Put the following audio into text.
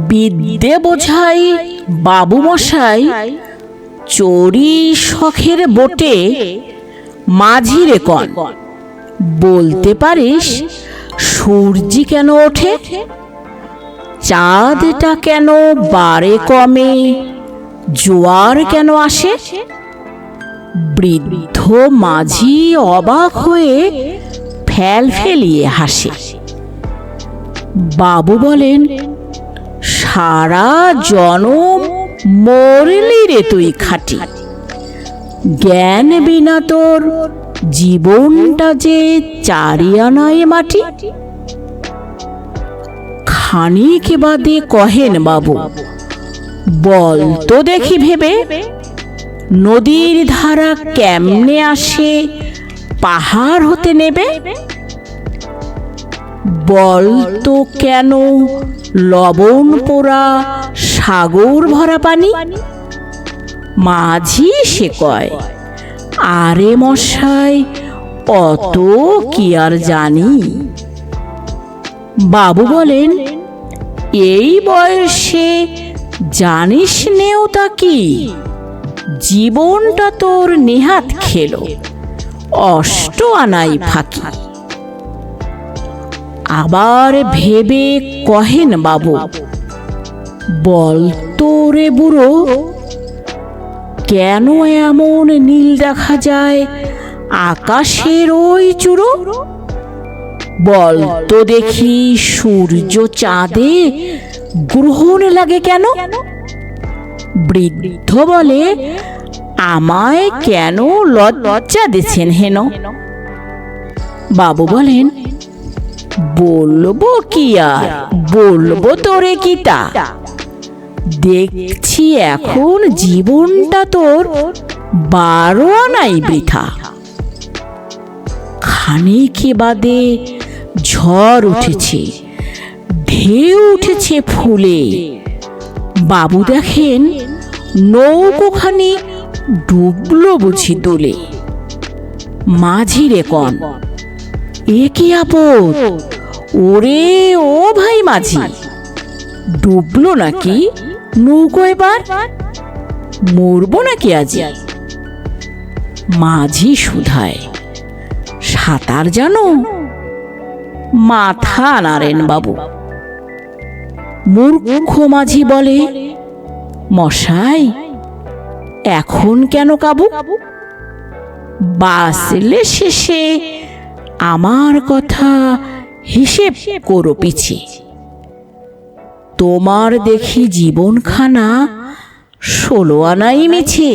বিদ্যে বোঝাই বাবু মশাই চড়ি শখের বোটে মাঝি রে কন, বলতে পারিস সূর্যি কেন ওঠে, চাঁদটা কেন বারে কমে, জোয়ার কেন আসে? বৃদ্ধ মাঝি অবাক হয়ে ফেল ফেলিয়ে হাসে। বাবু বলেন, সারা জনম মরলি রে তুই খাটি, জ্ঞান বিনা তোর জীবনটা যে চারিয়ানায় মাটি। খানিক বাদে কহেন বাবু, বল তো দেখি ভেবে, নদীর ধারা কেমনে আসে পাহাড় হতে নেবে? বল তো কেন লবণ পোড়া সাগর ভরা পানি? মাঝি সে কয়, আরে মশাই অত কি আর জানি। বাবু বলেন, এই বয়সে জানিস নেও তা কি, জীবনটা তোর নেহাত খেলো, অষ্ট আনাই ফাঁকি। আবার ভেবে কহেন বাবু, বল তো রে বুড়ো, কেন এমন নীল দেখা যায় আকাশের ওই চূড়ো? বল তো দেখি সূর্য চাঁদে গ্রহণ লাগে কেন? বৃদ্ধ বলে, আমায় কেন লজ্জা দিচ্ছেন হেন? বাবু বলেন, বলবো কি আর, বলবো তোরে কি তা, দেখছি এখন জীবনটা তোর 12 আনাই বৃথা। খানিক বাদে ঝড় উঠেছে, ঢেউ উঠেছে ফুলে। বাবু দেখেন নৌকোখানি ডুবলো বুঝি দোলে। মাঝি রে কন, এ কি আপদ, ওরে ও ভাই মাঝি, ডুবলো নাকি নৌকো এবার, মরবো নাকি আজি? মাঝি শুধায়, সাঁতার জানো? মাথা নাড়েন বাবু। মূর্খ মাঝি বলে, মশাই এখন কেন কাবু, বাঁচলে শেষে আমার কথা হিসেব করো পিছে। তোমার দেখি জীবনখানা 16 আনাই মিছে।